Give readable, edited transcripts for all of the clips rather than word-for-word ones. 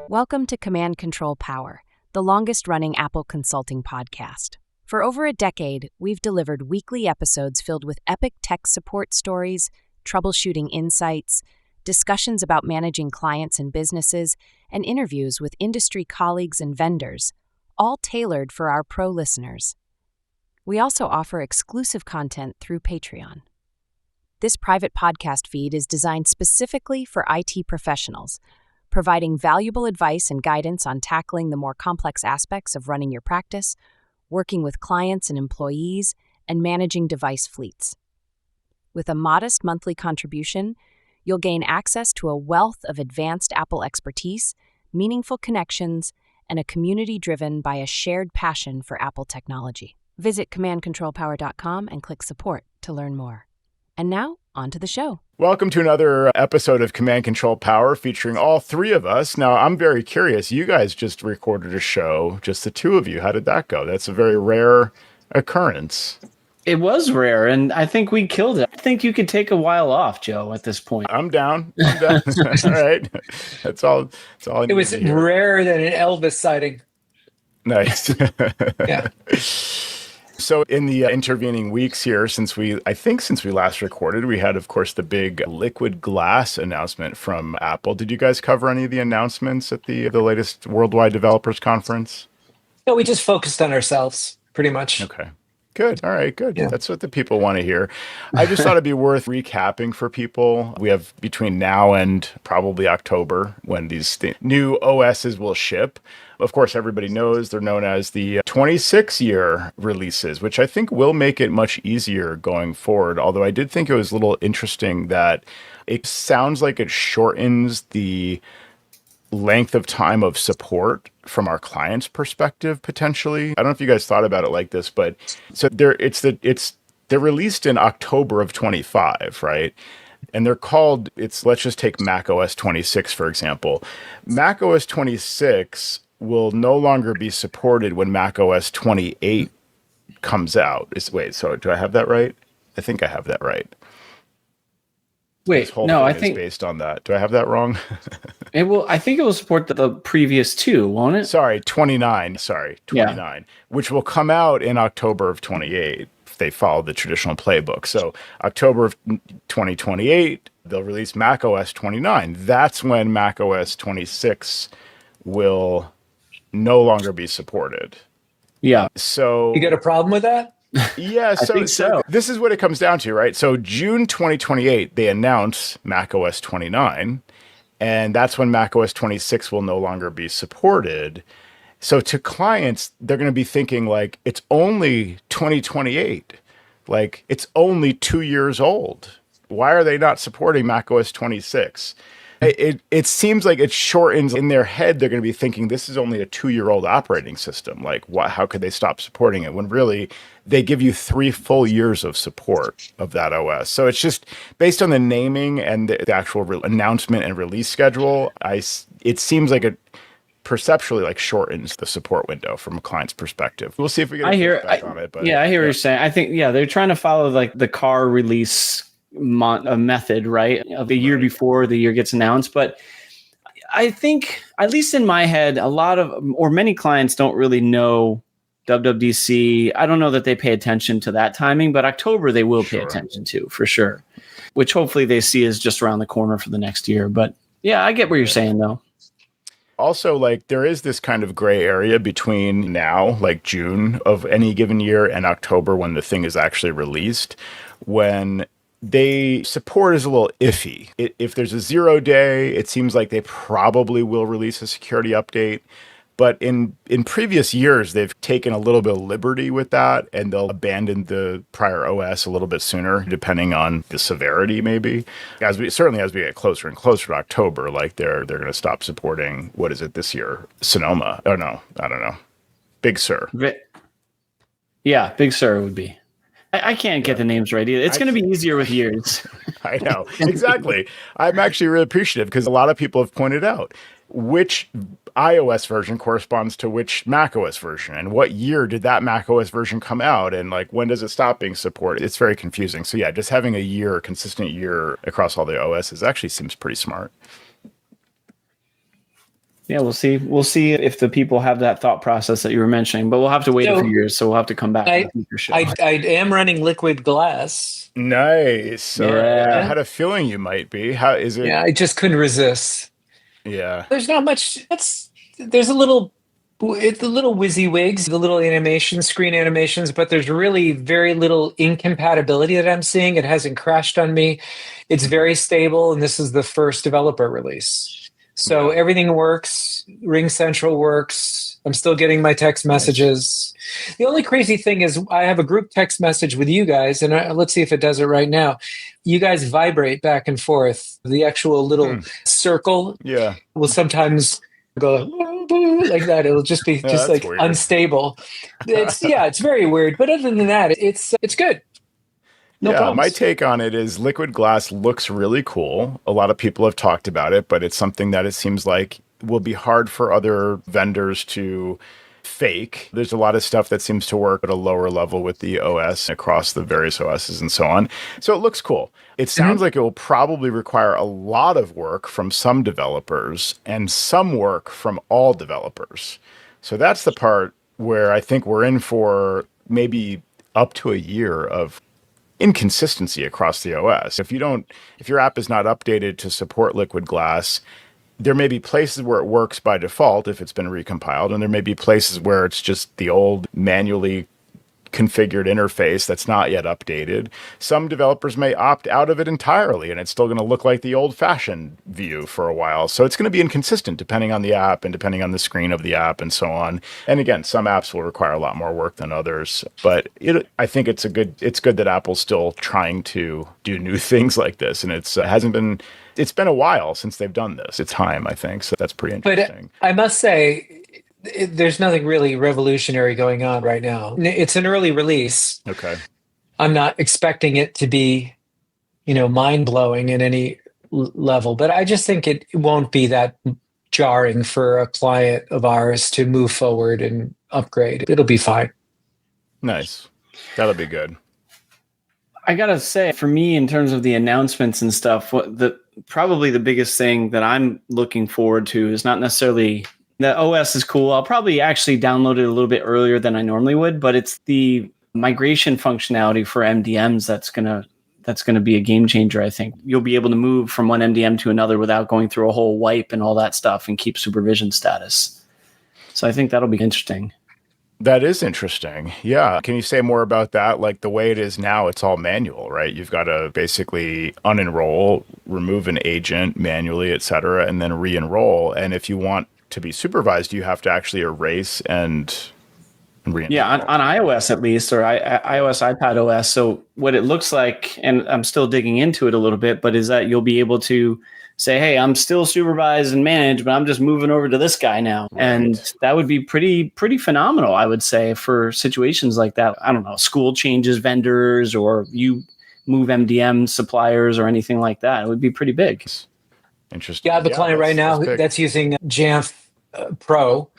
Welcome to Command Control Power, the longest-running Apple consulting podcast. For over a decade, we've delivered weekly episodes filled with epic tech support stories, troubleshooting insights, discussions about managing clients and businesses, and interviews with industry colleagues and vendors, all tailored for our pro listeners. We also offer exclusive content through Patreon. This private podcast feed is designed specifically for IT professionals, providing valuable advice and guidance on tackling the more complex aspects of running your practice, working with clients and employees, and managing device fleets. With a modest monthly contribution, you'll gain access to a wealth of advanced Apple expertise, meaningful connections, and a community driven by a shared passion for Apple technology. Visit commandcontrolpower.com and click support to learn more. And now, on to the show. Welcome to another episode of Command Control Power featuring all three of us. Now, I'm very curious. You guys just recorded a show, just the two of you. How did that go? That's a very rare occurrence. It was rare, and I think we killed it. I think you could take a while off, Joe, at this point. I'm down. All right. That's all I need It was to hear. rarer than an Elvis sighting. Nice. Yeah. So in the intervening weeks here, since we last recorded, we had, of course, the big liquid glass announcement from Apple. Did you guys cover any of the announcements at the latest Worldwide Developers Conference? No, we just focused on ourselves, pretty much. Okay. Good. All right, good. Yeah. That's what the people want to hear. I just thought it'd be worth recapping for people. We have between now and probably October when these new OSs will ship. Of course, everybody knows they're known as the 26-year releases, which I think will make it much easier going forward. Although I did think it was a little interesting that it sounds like it shortens the length of time of support from our client's perspective, potentially. I don't know if you guys thought about it like this, but so they're released in October of 25, right? And they're called, let's just take macOS 26, for example. macOS 26 will no longer be supported when macOS 28 comes out. So do I have that right? I think I have that right. Wait, no, I think based on that. Do I have that wrong? it will. I think it will support the previous two, won't it? Sorry, 29. Yeah. Which will come out in October of 28 if they follow the traditional playbook. So October of 2028, they'll release macOS 29. That's when macOS 26 will no longer be supported. Yeah. So You got a problem with that? Yeah, I think so. This is what it comes down to, right? So June 2028, they announce macOS 29, and that's when macOS 26 will no longer be supported. So to clients, they're going to be thinking like, it's only 2028. Like, it's only 2 years old. Why are they not supporting macOS 26? It seems like it shortens in their head. They're going to be thinking this is only a 2-year-old operating system. Like, how could they stop supporting it when really they give you 3 full years of support of that OS? So it's just based on the naming and the actual announcement and release schedule. It seems like it perceptually like shortens the support window from a client's perspective. We'll see if we get back on it. But I hear what you're saying. I think they're trying to follow like the car release method, right? Of the year before the year gets announced. But I think, at least in my head, many clients don't really know WWDC. I don't know that they pay attention to that timing, but October they will pay attention to for sure, which hopefully they see is just around the corner for the next year. But yeah, I get what you're saying though. Also, like, there is this kind of gray area between now, like June of any given year, and October when the thing is actually released, when they support is a little iffy. If there's a 0 day, it seems like they probably will release a security update. But in previous years, they've taken a little bit of liberty with that, and they'll abandon the prior OS a little bit sooner, depending on the severity, maybe. As we get closer and closer to October, like they're going to stop supporting, what is it this year? Sonoma. Oh, no, I don't know. Big Sur. Yeah, Big Sur would be. I can't get the names right either. It's going to be easier with years. I know. Exactly. I'm actually really appreciative because a lot of people have pointed out which iOS version corresponds to which macOS version and what year did that macOS version come out and like when does it stop being supported. It's very confusing. So yeah, just having a consistent year across all the OSs actually seems pretty smart. Yeah, we'll see. We'll see if the people have that thought process that you were mentioning, but we'll have to wait a few years. So we'll have to come back to the future show. I am running liquid glass. Nice. All right. Yeah. I had a feeling you might be. How is it? Yeah, I just couldn't resist. Yeah. There's not much. There's a little. It's the little WYSIWYGs, the little screen animations, but there's really very little incompatibility that I'm seeing. It hasn't crashed on me. It's very stable, and this is the first developer release. So everything works. Ring Central works. I'm still getting my text messages. Nice. The only crazy thing is I have a group text message with you guys, and let's see if it does it right now. You guys vibrate back and forth. The actual little circle will sometimes go like that. It'll just be like weird. Unstable. It's very weird. But other than that, it's good. No problems. My take on it is liquid glass looks really cool. A lot of people have talked about it, but it's something that it seems like will be hard for other vendors to fake. There's a lot of stuff that seems to work at a lower level with the OS across the various OSs and so on. So it looks cool. It sounds like it will probably require a lot of work from some developers and some work from all developers. So that's the part where I think we're in for maybe up to a year of inconsistency across the OS. If your app is not updated to support liquid glass, there may be places where it works by default if it's been recompiled, and there may be places where it's just the old manually configured interface that's not yet updated. Some developers may opt out of it entirely, and it's still going to look like the old-fashioned view for a while. So it's going to be inconsistent depending on the app and depending on the screen of the app and so on. And again, some apps will require a lot more work than others. But I think it's good that Apple's still trying to do new things like this, and it's been a while since they've done this. It's time, I think. So that's pretty interesting. But I must say, there's nothing really revolutionary going on right now. It's an early release. Okay. I'm not expecting it to be, mind-blowing in any level, but I just think it won't be that jarring for a client of ours to move forward and upgrade. It'll be fine. Nice. That'll be good. I gotta say, for me, in terms of the announcements and stuff, probably the biggest thing that I'm looking forward to is not necessarily the OS is cool. I'll probably actually download it a little bit earlier than I normally would, but it's the migration functionality for MDMs that's gonna be a game changer. I think you'll be able to move from one MDM to another without going through a whole wipe and all that stuff and keep supervision status. So I think that'll be interesting. That is interesting. Yeah. Can you say more about that? Like the way it is now, it's all manual, right? You've got to basically unenroll, remove an agent manually, et cetera, and then re-enroll. And if you want to be supervised, you have to actually erase and re-enroll. Yeah, on iOS at least, or iOS, iPad OS. So what it looks like, and I'm still digging into it a little bit, but is that you'll be able to say, hey, I'm still supervised and managed, but I'm just moving over to this guy now. Right. And that would be pretty phenomenal, I would say, for situations like that. I don't know, school changes vendors, or you move MDM suppliers or anything like that. It would be pretty big. Interesting. Yeah, I have a client right now that's using Jamf Pro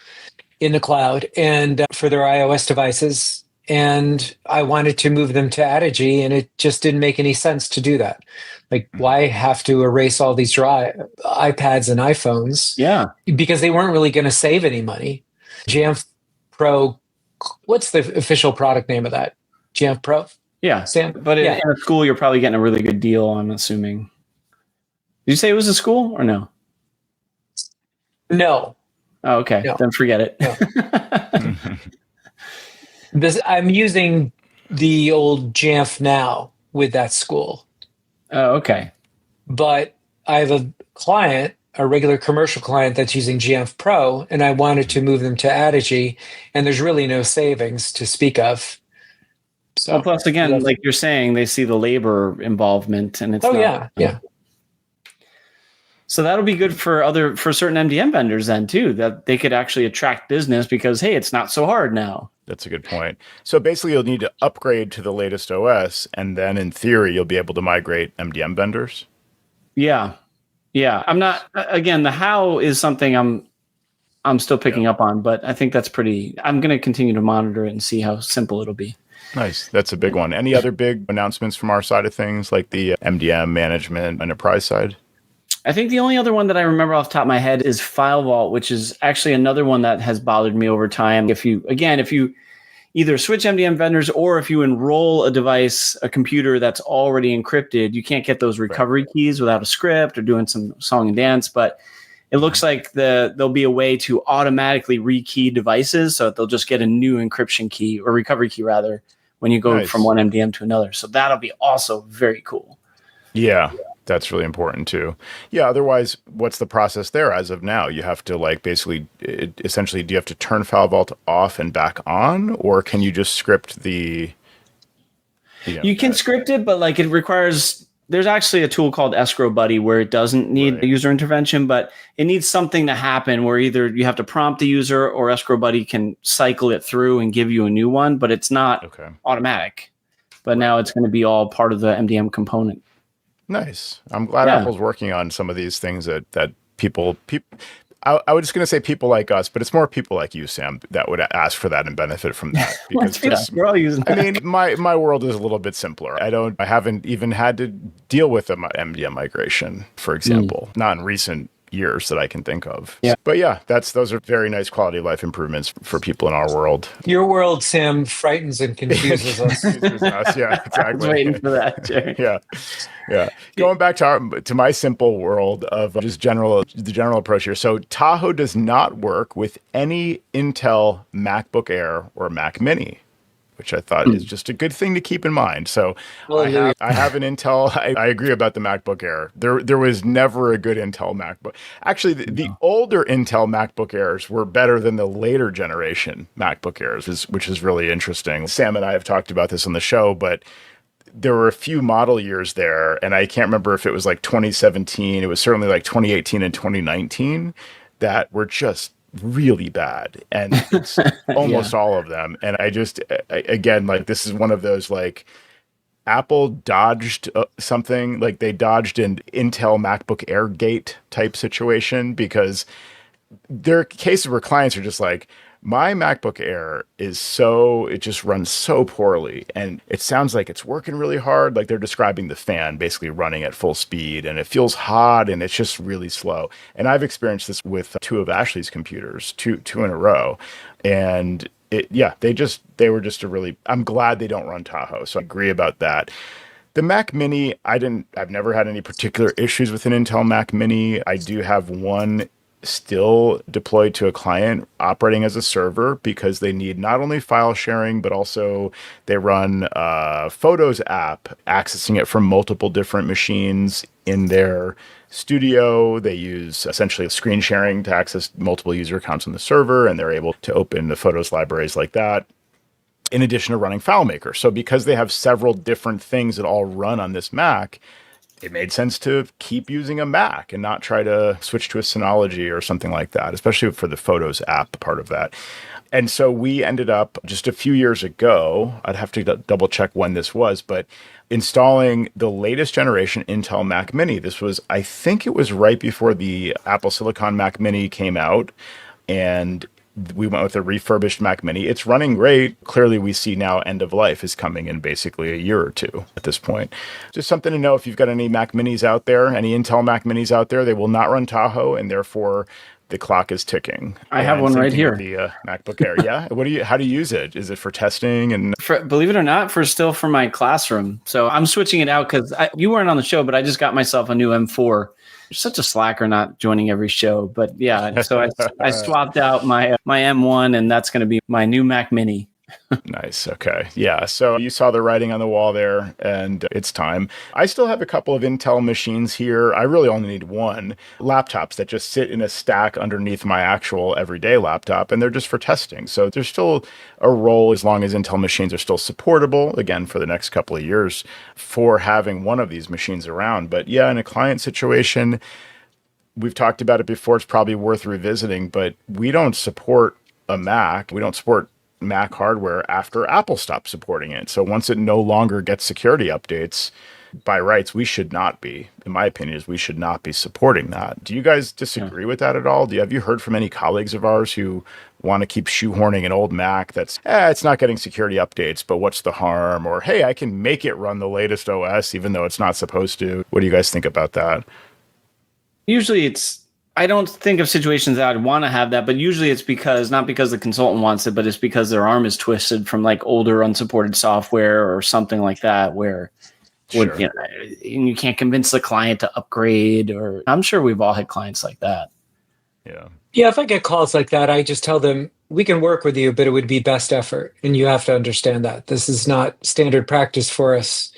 in the cloud and for their iOS devices. And I wanted to move them to Adigy, and it just didn't make any sense to do that. Like, why have to erase all these iPads and iPhones? Yeah. Because they weren't really going to save any money. Jamf Pro, what's the official product name of that? Jamf Pro? Yeah. Sam? But in a school, you're probably getting a really good deal, I'm assuming. Did you say it was a school or no? No. Oh, okay. No. Then forget it. No. I'm using the old Jamf Now with that school. Oh, okay. But I have a client, a regular commercial client that's using Jamf Pro, and I wanted to move them to Adigy, and there's really no savings to speak of. So plus, again, like you're saying, they see the labor involvement, and it's yeah. So that'll be good for certain MDM vendors then too, that they could actually attract business because, hey, it's not so hard now. That's a good point. So basically you'll need to upgrade to the latest OS, and then in theory, you'll be able to migrate MDM vendors. Yeah. Yeah. The how is something I'm still picking up on, but I think I'm going to continue to monitor it and see how simple it'll be. Nice. That's a big one. Any other big announcements from our side of things, like the MDM management enterprise side? I think the only other one that I remember off the top of my head is FileVault, which is actually another one that has bothered me over time. If you either switch MDM vendors or if you enroll a device, a computer that's already encrypted, you can't get those recovery keys without a script or doing some song and dance. But it looks like there'll be a way to automatically rekey devices, so that they'll just get a new encryption key or recovery key rather when you go from one MDM to another. So that'll be also very cool. Yeah. That's really important too. Yeah. Otherwise, what's the process there as of now? You have to essentially, do you have to turn FileVault off and back on, or can you just script the? You can script it, but it requires. There's actually a tool called Escrow Buddy where it doesn't need user intervention, but it needs something to happen where either you have to prompt the user or Escrow Buddy can cycle it through and give you a new one, but it's not automatic. But now it's going to be all part of the MDM component. Nice. I'm glad Apple's working on some of these things that people. I was just going to say people like us, but it's more people like you, Sam, that would ask for that and benefit from that. Because we're all using that. I mean, my world is a little bit simpler. I haven't even had to deal with an MDM migration, for example, not in recent years that I can think of. Yeah. But yeah, those are very nice quality of life improvements for people in our world. Your world, Sam, frightens and confuses us. Yeah, exactly. I was waiting for that, Jerry. Yeah. Going back to my simple world of just the general approach here. So Tahoe does not work with any Intel MacBook Air or Mac Mini, which I thought is just a good thing to keep in mind. So I have an Intel. I agree about the MacBook Air. There was never a good Intel MacBook. Actually, the older Intel MacBook Airs were better than the later generation MacBook Airs, which is really interesting. Sam and I have talked about this on the show, but there were a few model years there, and I can't remember if it was 2017. It was certainly 2018 and 2019 that were just really bad, and it's almost all of them. And again, this is one of those Apple dodged something, they dodged an Intel MacBook Air gate type situation, because there are cases where clients are just my MacBook Air it just runs so poorly, and it sounds like it's working really hard. They're describing the fan basically running at full speed, and it feels hot, and it's just really slow. And I've experienced this with two of Ashley's computers, two in a row. And they were just I'm glad they don't run Tahoe. So I agree about that. The Mac Mini, I've never had any particular issues with an Intel Mac Mini. I do have one still deployed to a client operating as a server, because they need not only file sharing, but also they run a Photos app, accessing it from multiple different machines in their studio. They use essentially screen sharing to access multiple user accounts on the server, and they're able to open the Photos libraries like that, in addition to running FileMaker. So because they have several different things that all run on this Mac, it made sense to keep using a Mac and not try to switch to a Synology or something like that, especially for the Photos app part of that. And so we ended up just a few years ago, I'd have to double check when this was, but installing the latest generation Intel Mac Mini. I think it was right before the Apple Silicon Mac Mini came out, and we went with a refurbished Mac Mini. It's running great. Clearly, we see now end of life is coming in basically a year or two at this point. Just something to know if you've got any Mac Minis out there, any Intel Mac Minis out there, they will not run Tahoe, and therefore the clock is ticking. I have one right here. The MacBook Air. Yeah. How do you use it? Is it for testing? And believe it or not, for my classroom. So I'm switching it out because you weren't on the show, but I just got myself a new M4. You're such a slacker not joining every show, but yeah. So I swapped out my M1, and that's going to be my new Mac Mini. Nice. Okay. Yeah. So you saw the writing on the wall there, and it's time. I still have a couple of Intel machines here. I really only need one. Laptops that just sit in a stack underneath my actual everyday laptop, and they're just for testing. So there's still a role, as long as Intel machines are still supportable, again, for the next couple of years, for having one of these machines around. But yeah, in a client situation, we've talked about it before, it's probably worth revisiting, but we don't support a Mac. We don't support Mac hardware after Apple stopped supporting it. So once it no longer gets security updates, by rights, we should not be, in my opinion, we should not be supporting that. Do you guys disagree with that at all? Have you heard from any colleagues of ours who want to keep shoehorning an old Mac that's, it's not getting security updates, but what's the harm? Or, hey, I can make it run the latest OS even though it's not supposed to. What do you guys think about that? Usually I don't think of situations that I'd want to have that, but usually it's not because the consultant wants it, but it's because their arm is twisted from like older unsupported software or something like that, where Sure. and you can't convince the client to upgrade. Or I'm sure we've all had clients like that. Yeah. Yeah, if I get calls like that, I just tell them, we can work with you, but it would be best effort. And you have to understand that this is not standard practice for us.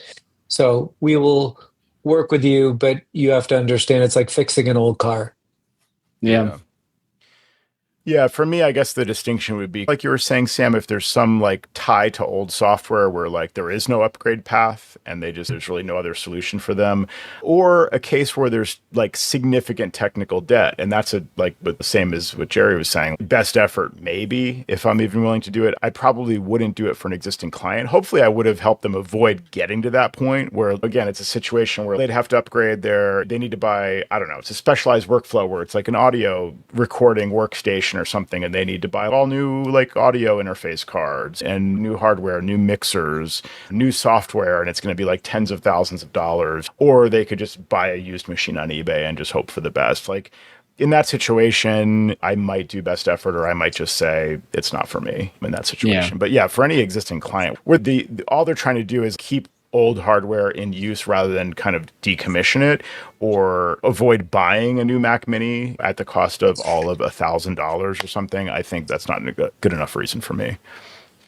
So we will work with you, but you have to understand it's like fixing an old car. Yeah. Yeah, for me, I guess the distinction would be, like you were saying, Sam, if there's some like tie to old software where like there is no upgrade path and there's really no other solution for them, or a case where there's like significant technical debt. And that's the same as what Jerry was saying. Best effort, maybe, if I'm even willing to do it. I probably wouldn't do it for an existing client. Hopefully I would have helped them avoid getting to that point where, again, it's a situation where they'd have to upgrade they need to buy, I don't know, it's a specialized workflow where it's like an audio recording workstation or something, and they need to buy all new like audio interface cards and new hardware, new mixers, new software, and it's going to be like tens of thousands of dollars. Or they could just buy a used machine on eBay and just hope for the best. Like in that situation, I might do best effort, or I might just say it's not for me in that situation. Yeah. But yeah, for any existing client where all they're trying to do is keep old hardware in use rather than kind of decommission it or avoid buying a new Mac Mini at the cost of all of $1,000 or something, I think that's not a good enough reason for me.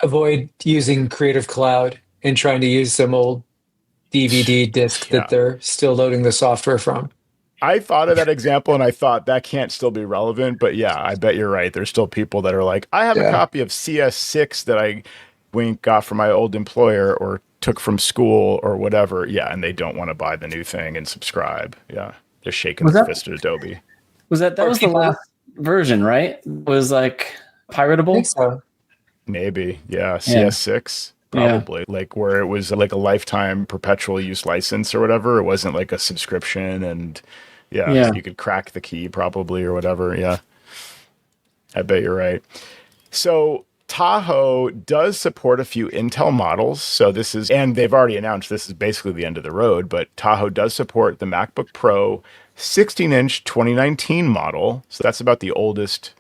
Avoid using Creative Cloud and trying to use some old DVD disc that they're still loading the software from. I thought of that example and I thought that can't still be relevant, but yeah, I bet you're right. There's still people that are like, I have a copy of CS6 that I got from my old employer or took from school or whatever. Yeah. And they don't want to buy the new thing and subscribe. Yeah. They're shaking their fist at Adobe. Was that was the last version, right? It was like piratable? I think so. Maybe. Yeah. CS6. Probably. Like where it was like a lifetime perpetual use license or whatever. It wasn't like a subscription and you could crack the key probably or whatever. Yeah. I bet you're right. So Tahoe does support a few Intel models. So and they've already announced this is basically the end of the road, but Tahoe does support the MacBook Pro 16-inch 2019 model. So that's about the oldest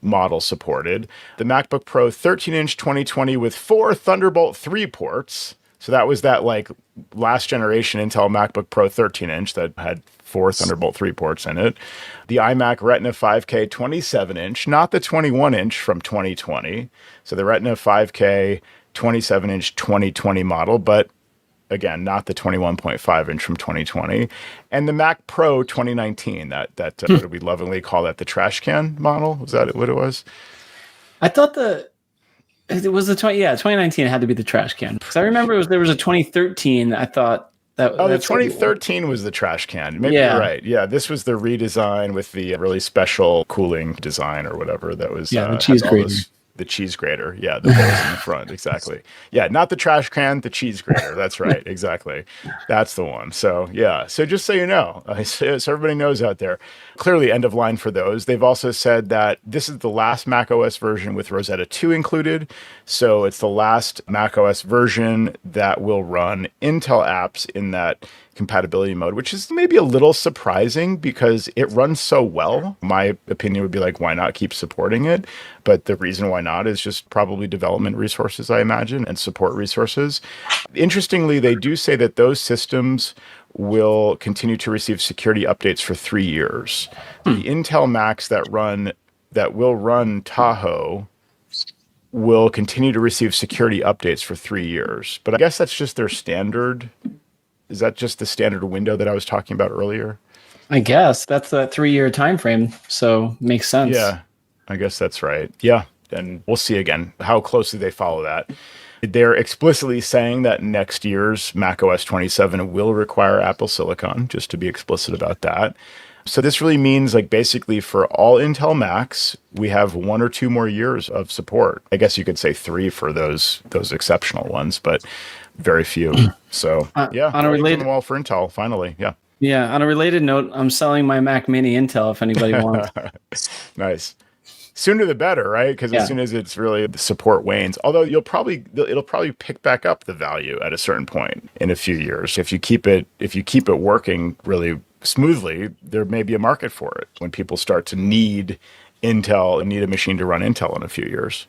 model supported. The MacBook Pro 13-inch 2020 with 4 Thunderbolt 3 ports. So that was that like last generation Intel MacBook Pro 13-inch that had 4 Thunderbolt 3 ports in it. The iMac Retina 5K 27-inch, not the 21-inch from 2020. So the Retina 5K 27-inch 2020 model, but again, not the 21.5-inch from 2020. And the Mac Pro 2019, that what do we lovingly call that, the trash can model? Was that what it was? I thought it was 2019 had to be the trash can. Because I remember there was a 2013, I thought, the 2013 was the trash can. Maybe you're right. Yeah, this was the redesign with the really special cooling design or whatever that was. Yeah, the cheese grater. The cheese grater. Yeah, the holes in the front. Exactly. Yeah, not the trash can, the cheese grater. That's right. Exactly. That's the one. So, yeah. So just so you know, so everybody knows out there, clearly end of line for those. They've also said that this is the last macOS version with Rosetta 2 included. So it's the last macOS version that will run Intel apps in that compatibility mode, which is maybe a little surprising because it runs so well. My opinion would be like, why not keep supporting it? But the reason why not is just probably development resources, I imagine, and support resources. Interestingly, they do say that those systems will continue to receive security updates for 3 years. The Intel Macs that will run Tahoe will continue to receive security updates for 3 years. But I guess that's just their standard. Is that just the standard window that I was talking about earlier? I guess that's a 3-year time frame, so makes sense. Yeah, I guess that's right. Yeah, and we'll see again how closely they follow that. They're explicitly saying that next year's macOS 27 will require Apple Silicon, just to be explicit about that. So this really means like basically for all Intel Macs, we have 1 or 2 more years of support. I guess you could say 3 for those exceptional ones, but very few. So on a related wall for Intel, finally. Yeah. Yeah. On a related note, I'm selling my Mac Mini Intel if anybody wants. Nice. Sooner the better, right? Because as soon as it's really the support wanes, although it'll probably pick back up the value at a certain point in a few years if you keep it working really smoothly, there may be a market for it when people start to need Intel and need a machine to run Intel in a few years.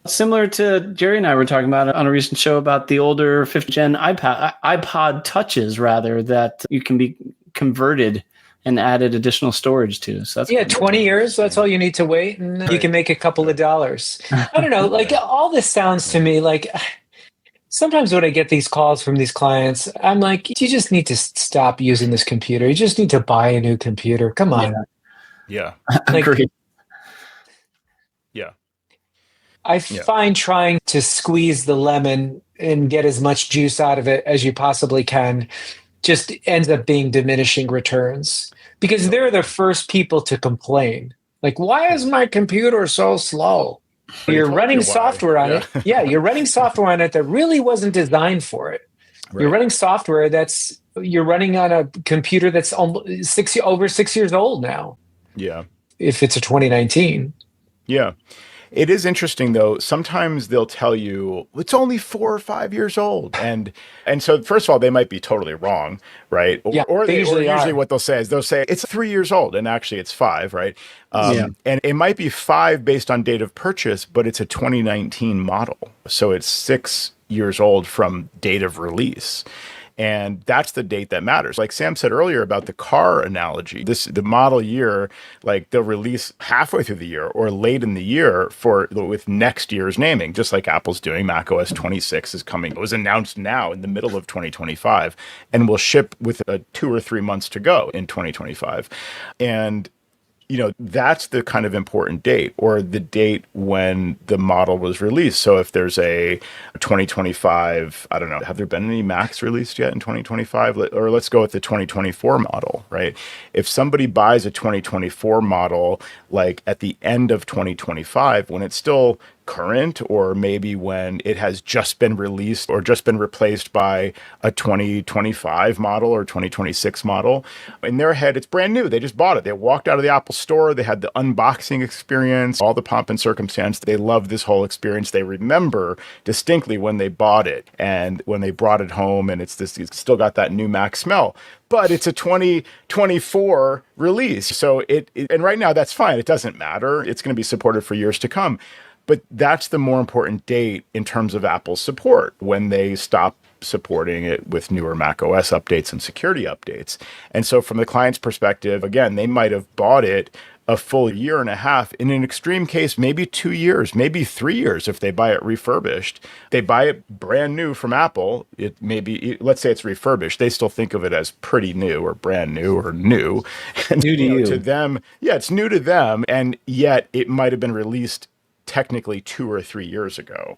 Similar to Jerry and I were talking about on a recent show about the older 5th gen iPod touches, rather, that you can be converted and added additional storage to. So that's 20 years. That's all you need to wait, and you can make a couple of dollars. I don't know. Like, all this sounds to me like sometimes when I get these calls from these clients, I'm like, you just need to stop using this computer. You just need to buy a new computer. Come on. Yeah. Like, Agreed. Yeah. I find trying to squeeze the lemon and get as much juice out of it as you possibly can just ends up being diminishing returns, because they're the first people to complain. Like, why is my computer so slow? You're running software on it. Yeah, you're running software on it that really wasn't designed for it. Right. You're running software you're running on a computer that's almost over 6 years old now. Yeah. If it's a 2019. Yeah. It is interesting, though. Sometimes they'll tell you it's only 4 or 5 years old. And so, first of all, they might be totally wrong, right? Or usually what they'll say is it's 3 years old, and actually it's 5, right? And it might be 5 based on date of purchase, but it's a 2019 model. So it's 6 years old from date of release. And that's the date that matters. Like Sam said earlier about the car analogy, the model year, like they'll release halfway through the year or late in the year with next year's naming, just like Apple's doing. macOS 26 is coming. It was announced now in the middle of 2025 and will ship with 2 or 3 months to go in 2025. And that's the kind of important date, or the date when the model was released. So if there's a 2025, I don't know, have there been any Macs released yet in 2025? Or let's go with the 2024 model, right? If somebody buys a 2024 model, like at the end of 2025, when it's still current, or maybe when it has just been released or just been replaced by a 2025 model or 2026 model, in their head, it's brand new. They just bought it. They walked out of the Apple store. They had the unboxing experience, all the pomp and circumstance. They love this whole experience. They remember distinctly when they bought it and when they brought it home, and it's still got that new Mac smell. But it's a 2024 release. So and right now that's fine. It doesn't matter. It's going to be supported for years to come. But that's the more important date in terms of Apple's support, when they stop supporting it with newer macOS updates and security updates. And so from the client's perspective, again, they might have bought it a full year and a half. In an extreme case, maybe 2 years, maybe 3 years if they buy it refurbished. They buy it brand new from Apple. Let's say it's refurbished. They still think of it as pretty new or brand new or new. And new to you. To them, it's new to them. And yet it might have been released technically 2 or 3 years ago.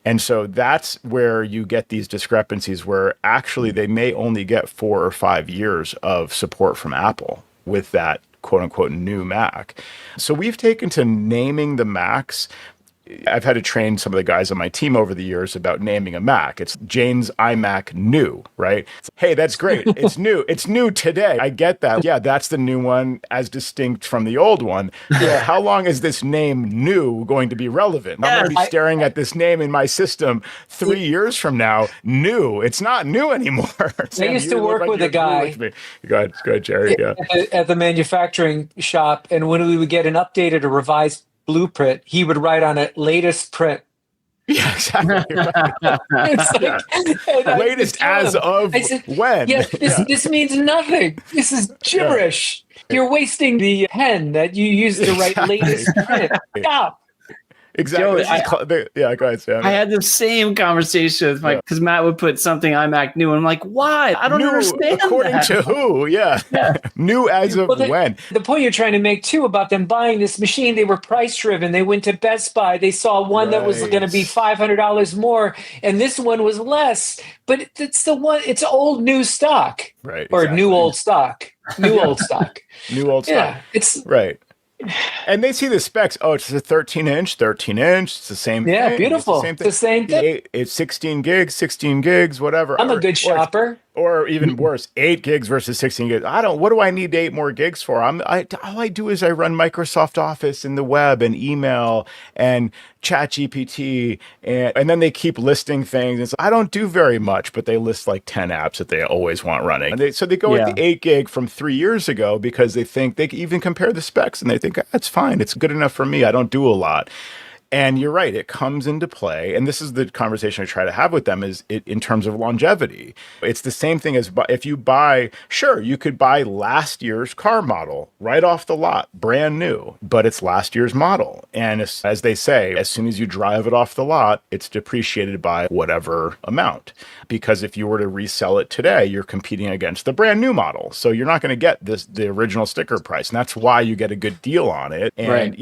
And so that's where you get these discrepancies where actually they may only get 4 or 5 years of support from Apple with that quote unquote new Mac. So we've taken to naming the Macs. I've had to train some of the guys on my team over the years about naming a Mac. It's Jane's iMac new, right? Hey, that's great. It's new. It's new today. I get that. Yeah, that's the new one as distinct from the old one. Yeah. How long is this name new going to be relevant? I'm going to be staring at this name in my system 3 years from now. New. It's not new anymore. Sam, I used to work with a guy. Go ahead, Jerry. Yeah. At the manufacturing shop, and when we would get an updated or revised blueprint, he would write on it latest print. Yeah, exactly. Latest as of when. Yeah, this means nothing. This is gibberish. You're wasting the pen that you used to write latest print. Stop. Exactly. Go ahead, Sam. I had the same conversation with Mike because Matt would put something iMac new, and I'm like, why? I don't understand. According to who? Yeah. New as of when? The point you're trying to make too about them buying this machine, they were price driven. They went to Best Buy. They saw one that was going to be $500 more, and this one was less. But it's the one. It's old new stock, right? Or new old stock. New old stock. New old stock. Yeah, it's right. And they see the specs. Oh, it's a 13-inch. It's the same thing. Yeah, beautiful. It's the same thing. It's 16 gigs, whatever. I'm a good shopper. Or even worse, 8 gigs versus 16 gigs. What do I need 8 more gigs for? All I do is I run Microsoft Office and the web and email and chat GPT. And then they keep listing things. And so I don't do very much, but they list like 10 apps that they always want running. So they go with the 8 gig from 3 years ago because they think they can even compare the specs and they think that's fine. It's good enough for me. I don't do a lot. And you're right, it comes into play. And this is the conversation I try to have with them is in terms of longevity. It's the same thing as if you buy, sure, you could buy last year's car model right off the lot, brand new, but it's last year's model. And as they say, as soon as you drive it off the lot, it's depreciated by whatever amount. Because if you were to resell it today, you're competing against the brand new model. So you're not going to get the original sticker price. And that's why you get a good deal on it. And,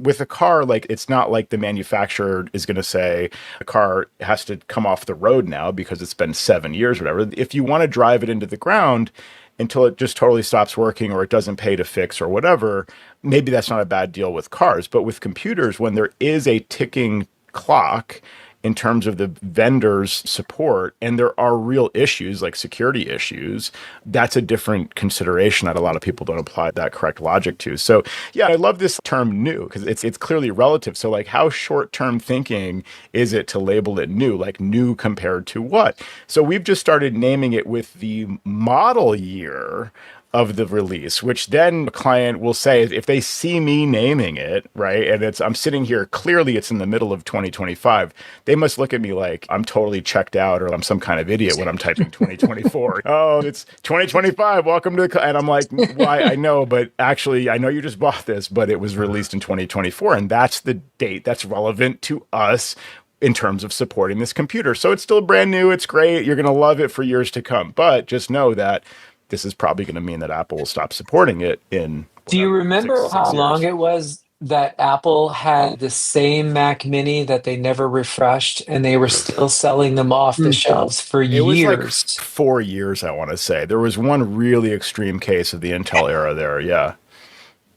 with a car, like, it's not like the manufacturer is going to say a car has to come off the road now because it's been 7 years or whatever. If you want to drive it into the ground until it just totally stops working or it doesn't pay to fix or whatever, maybe that's not a bad deal with cars. But with computers, when there is a ticking clock in terms of the vendor's support, and there are real issues like security issues, that's a different consideration that a lot of people don't apply that correct logic to. So yeah, I love this term new because it's clearly relative. So like, how short-term thinking is it to label it new? Like, new compared to what? So we've just started naming it with the model year of the release, which then a client will say, if they see me naming it, right, and I'm sitting here, clearly it's in the middle of 2025, they must look at me like I'm totally checked out or I'm some kind of idiot when I'm typing 2024. Oh, it's 2025, welcome to and I'm like, why? I know, but actually, I know you just bought this, but it was released in 2024, and that's the date that's relevant to us in terms of supporting this computer. So it's still brand new, it's great, you're going to love it for years to come, but just know that this is probably going to mean that Apple will stop supporting it in. Do you remember how long it was that Apple had the same Mac Mini that they never refreshed, and they were still selling them off the shelves for years? It was like 4 years, I want to say. There was one really extreme case of the Intel era there. Yeah.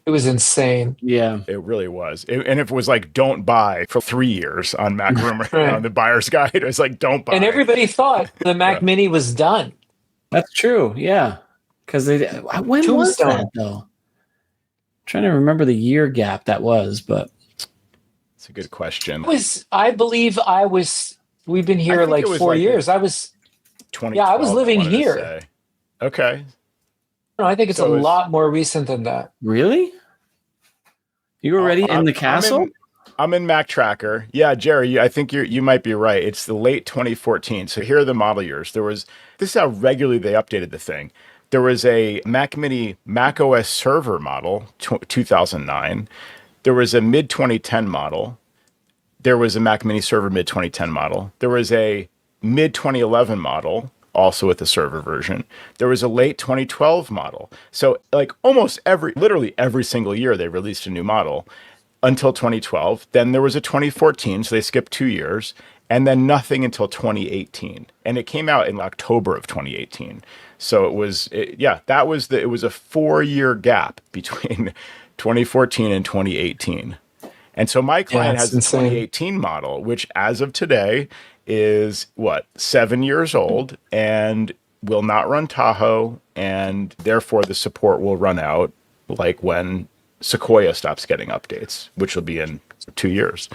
It was insane. Yeah. It really was. And if it was like, don't buy for 3 years on Mac Rumor, on the buyer's guide, it was like, don't buy. And everybody thought the Mac Mini was done. That's true. Yeah. Because when was that though? I'm trying to remember the year gap that was, but it's a good question. We've been here like 4 years. I was 20. Yeah, I was living here. Okay. No, I think it's a lot more recent than that. Really? You were already in the castle? I'm in Mac Tracker. Yeah, Jerry, I think you might be right. It's the late 2014. So here are the model years. This is how regularly they updated the thing. There was a Mac Mini macOS server model, 2009. There was a mid-2010 model. There was a Mac Mini server mid-2010 model. There was a mid-2011 model, also with the server version. There was a late 2012 model. So like literally every single year they released a new model until 2012. Then there was a 2014, so they skipped 2 years. And then nothing until 2018. And it came out in October of 2018. So it was a 4-year gap between 2014 and 2018. And so my client has the 2018 model, which as of today is 7 years old and will not run Tahoe. And therefore the support will run out like when Sequoia stops getting updates, which will be in 2 years.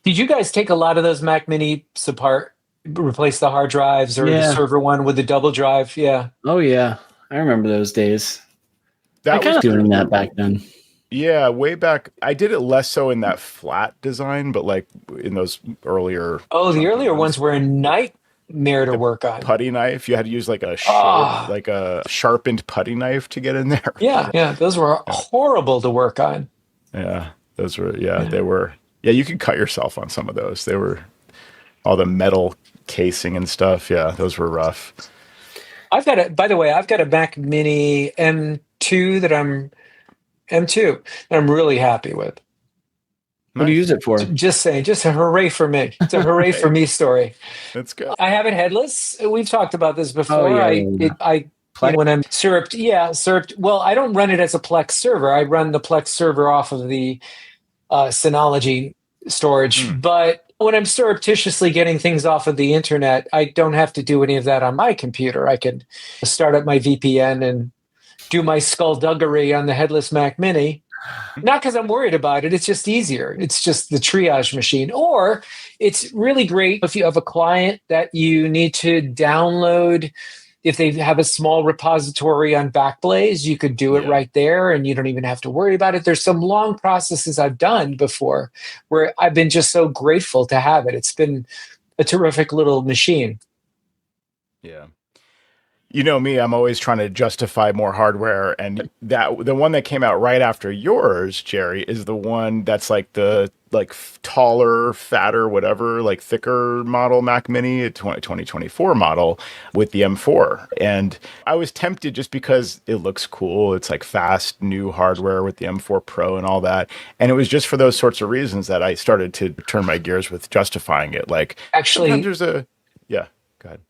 Did you guys take a lot of those Mac Minis apart, replace the hard drives or the server one with the double drive? Yeah. Oh, yeah. I remember those days. I was doing that back then. Yeah, way back. I did it less so in that flat design, but like in those earlier. Oh, the earlier ones were a nightmare to work on. Putty knife. You had to use like a sharpened putty knife to get in there. Yeah. Those were horrible to work on. Yeah, those were. Yeah, they were. Yeah, you could cut yourself on some of those. They were all the metal casing and stuff. Yeah, those were rough. I've got a Mac Mini M2 that I'm really happy with. What do you use it for? Just saying, just a hooray for me. It's a hooray for me story. That's good. I have it headless. We've talked about this before. When I'm served. Well, I don't run it as a Plex server. I run the Plex server off of the Synology storage. Hmm. But when I'm surreptitiously getting things off of the internet, I don't have to do any of that on my computer. I can start up my VPN and do my skullduggery on the headless Mac Mini. Not because I'm worried about it. It's just easier. It's just the triage machine. Or it's really great if you have a client that you need to download. If they have a small repository on Backblaze, you could do it Yeah. right there and you don't even have to worry about it. There's some long processes I've done before where I've been just so grateful to have it. It's been a terrific little machine. Yeah. You know me, I'm always trying to justify more hardware, and that the one that came out right after yours, Jerry, is the one that's like the taller, fatter, whatever, like thicker model Mac Mini, 2024 model with the M4. And I was tempted just because it looks cool. It's like fast new hardware with the M4 Pro and all that. And it was just for those sorts of reasons that I started to turn my gears with justifying it. Like Actually, sometimes there's yeah, go ahead.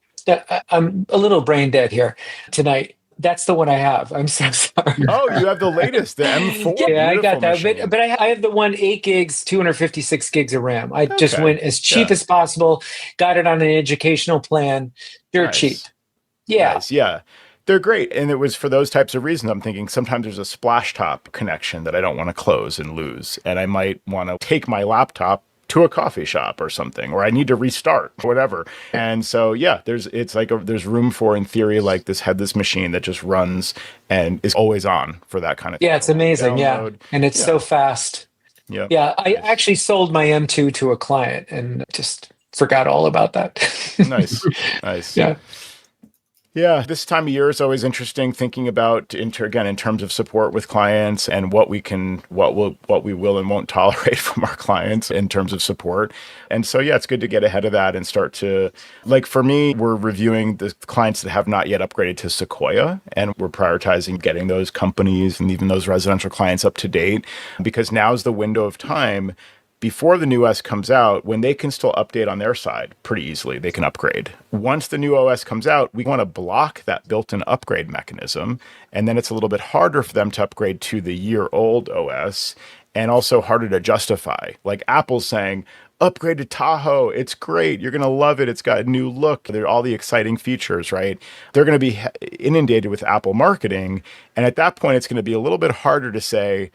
I'm a little brain dead here tonight. That's the one I have. I'm so sorry. Oh, you have the latest, the M4. Yeah, I got that. Machine. But I have the one 8 gigs, 256 gigs of RAM. I just went as cheap as possible, got it on an educational plan. They're cheap. Yeah. Nice. Yeah. They're great. And it was for those types of reasons. I'm thinking sometimes there's a splash top connection that I don't want to close and lose. And I might want to take my laptop to a coffee shop or something, or I need to restart, whatever. And so, yeah, there's room for, in theory, like this headless machine that just runs and is always on for that kind of thing. Yeah, it's amazing. Download. Yeah. And it's so fast. Yep. Yeah. I actually sold my M2 to a client and just forgot all about that. Nice. Nice. Yeah. Yeah, this time of year is always interesting thinking about in terms of support with clients and what we will and won't tolerate from our clients in terms of support. And so, yeah, it's good to get ahead of that and start to, like for me, we're reviewing the clients that have not yet upgraded to Sequoia, and we're prioritizing getting those companies and even those residential clients up to date, because now's the window of time before the new OS comes out, when they can still update on their side pretty easily, they can upgrade. Once the new OS comes out, we want to block that built-in upgrade mechanism. And then it's a little bit harder for them to upgrade to the year-old OS, and also harder to justify. Like Apple's saying, upgrade to Tahoe. It's great. You're going to love it. It's got a new look. There are all the exciting features, right? They're going to be inundated with Apple marketing. And at that point, it's going to be a little bit harder to say,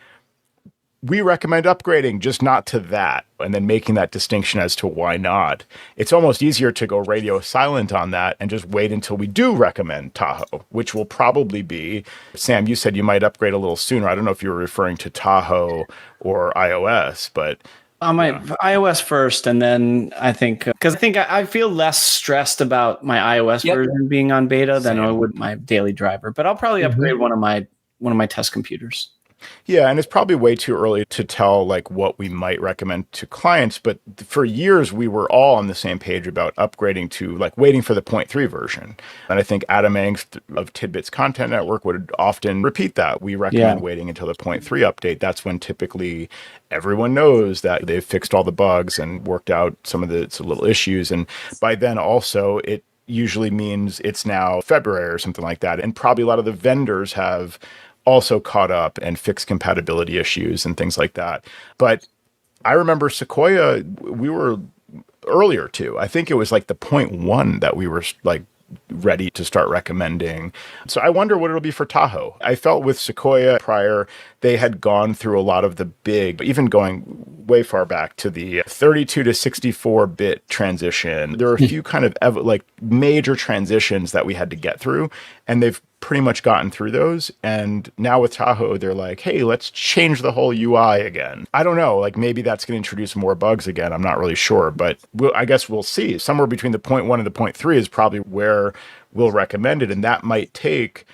we recommend upgrading, just not to that, and then making that distinction as to why not. It's almost easier to go radio silent on that and just wait until we do recommend Tahoe, which will probably be, Sam, you said you might upgrade a little sooner. I don't know if you were referring to Tahoe or iOS, but my iOS first, and then I think I feel less stressed about my iOS version being on beta than I would my daily driver. But I'll probably upgrade one of my test computers. Yeah, and it's probably way too early to tell like what we might recommend to clients, but for years we were all on the same page about upgrading to like waiting for the 0.3 version. And I think Adam Angst of Tidbits Content Network would often repeat that. We recommend waiting until the 0.3 update. That's when typically everyone knows that they've fixed all the bugs and worked out some of the little issues. And by then also it usually means it's now February or something like that. And probably a lot of the vendors have also caught up and fixed compatibility issues and things like that. But I remember Sequoia, we were earlier too. I think it was like the 0.1 that we were like ready to start recommending. So I wonder what it'll be for Tahoe. I felt with Sequoia prior, they had gone through a lot of the big, even going way far back to the 32 to 64-bit transition. There are a few kind of like major transitions that we had to get through, and they've pretty much gotten through those. And now with Tahoe, they're like, hey, let's change the whole UI again. I don't know, like maybe that's going to introduce more bugs again. I'm not really sure, but I guess we'll see. Somewhere between the 0.1 and the 0.3 is probably where we'll recommend it. And that might take,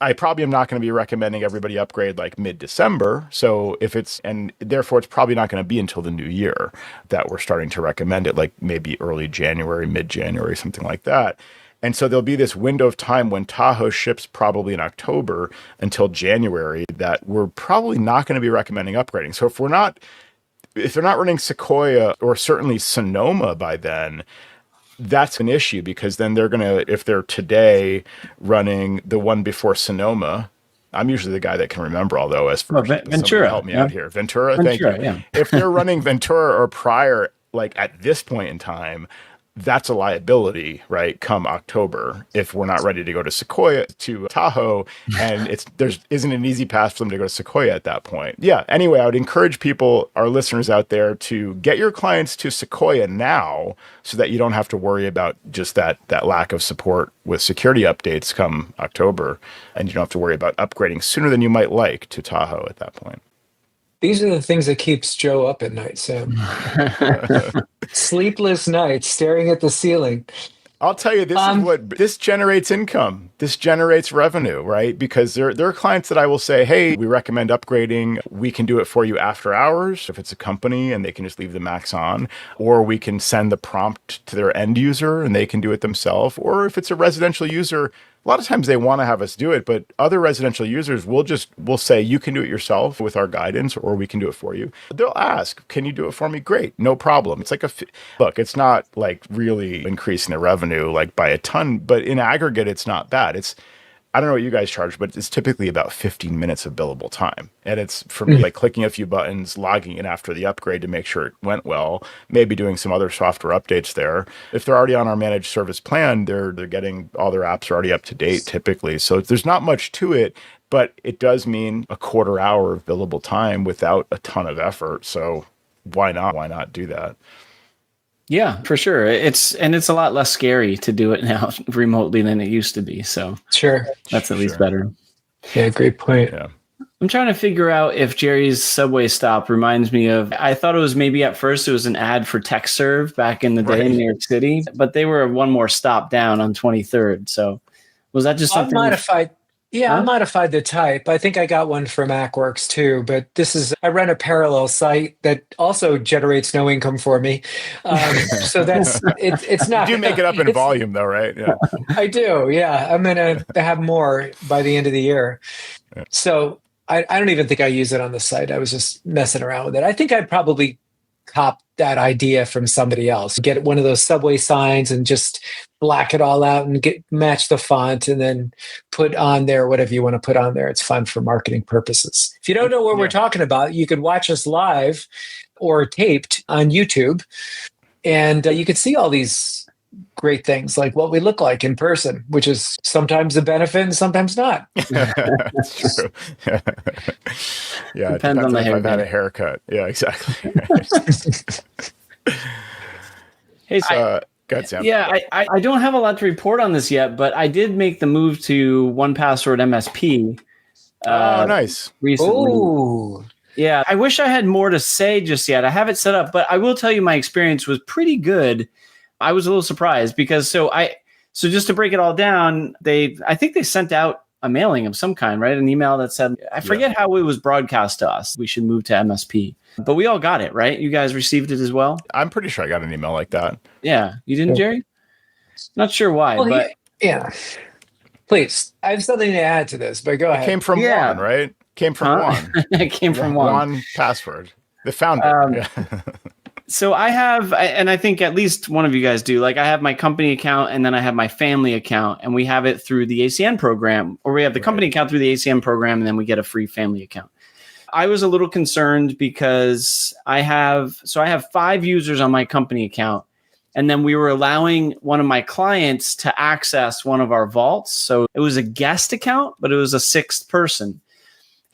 I probably am not going to be recommending everybody upgrade like mid-December. So and therefore it's probably not going to be until the new year that we're starting to recommend it, like maybe early January, mid-January, something like that. And so there'll be this window of time when Tahoe ships probably in October until January that we're probably not going to be recommending upgrading. So if they're not running Sequoia or certainly Sonoma by then, that's an issue, because then they're going to, if they're today running the one before Sonoma, I'm usually the guy that can remember all the OS Oh, versions. Somebody Ventura. help me out here. Ventura, thank you. Yeah. If they're running Ventura or prior, like at this point in time, that's a liability, right? Come October, if we're not ready to go to Tahoe, and isn't an easy path for them to go to Sequoia at that point. Yeah. Anyway, I would encourage people, our listeners out there, to get your clients to Sequoia now, so that you don't have to worry about just that lack of support with security updates come October, and you don't have to worry about upgrading sooner than you might like to Tahoe at that point. These are the things that keeps Joe up at night, Sam. Sleepless nights, staring at the ceiling. I'll tell you, this generates income. This generates revenue, right? Because there are clients that I will say, hey, we recommend upgrading. We can do it for you after hours if it's a company and they can just leave the Macs on. Or we can send the prompt to their end user and they can do it themselves. Or if it's a residential user, a lot of times they want to have us do it, but other residential users will say, you can do it yourself with our guidance, or we can do it for you. They'll ask, can you do it for me? Great, no problem. It's like look, it's not like really increasing the revenue like by a ton, but in aggregate, it's not bad. I don't know what you guys charge, but it's typically about 15 minutes of billable time. And it's for me, like clicking a few buttons, logging in after the upgrade to make sure it went well, maybe doing some other software updates there. If they're already on our managed service plan, they're getting all their apps are already up to date typically. So there's not much to it, but it does mean a quarter hour of billable time without a ton of effort. So why not do that? Yeah, for sure. It's a lot less scary to do it now remotely than it used to be. So sure, that's at least better. Yeah, great point. Yeah. I'm trying to figure out if Jerry's Subway stop reminds me of, I thought it was maybe at first it was an ad for TechServe back in the day in New York City, but they were one more stop down on 23rd. So was that just something? Modified. Yeah, I modified the type. I think I got one for MacWorks too, but I run a parallel site that also generates no income for me. So it's not. You do make it up in volume though, right? Yeah. I do. Yeah. I'm going to have more by the end of the year. Yeah. So I don't even think I use it on the site. I was just messing around with it. I think I'd probably cop that idea from somebody else. Get one of those Subway signs and just black it all out and match the font and then put on there whatever you want to put on there. It's fun for marketing purposes. If you don't know what we're talking about, you can watch us live or taped on YouTube, and you can see all these great things like what we look like in person, which is sometimes a benefit and sometimes not. That's true. Yeah, depends on the hair. I've had a haircut. Yeah, exactly. Hey, so, go ahead, Sam. Yeah, I don't have a lot to report on this yet, but I did make the move to 1Password MSP. Nice. Recently. Ooh. Yeah, I wish I had more to say just yet. I have it set up, but I will tell you my experience was pretty good. I was a little surprised because so just to break it all down, I think they sent out a mailing of some kind, right? An email that said, I forget how it was broadcast to us. We should move to MSP, but we all got it, right? You guys received it as well? I'm pretty sure I got an email like that. Yeah. You didn't, Jerry? Not sure why, but yeah. Please. I have something to add to this, but go ahead. It came from Juan, right? Came from Juan. It came from Juan. 1Password, the founder. So I have, and I think at least one of you guys do, like I have my company account and then I have my family account, and we have it through the ACN program, or we have the company account through the ACN program, and then we get a free family account. I was a little concerned because I have 5 users on my company account, and then we were allowing one of my clients to access one of our vaults. So it was a guest account, but it was a 6th person.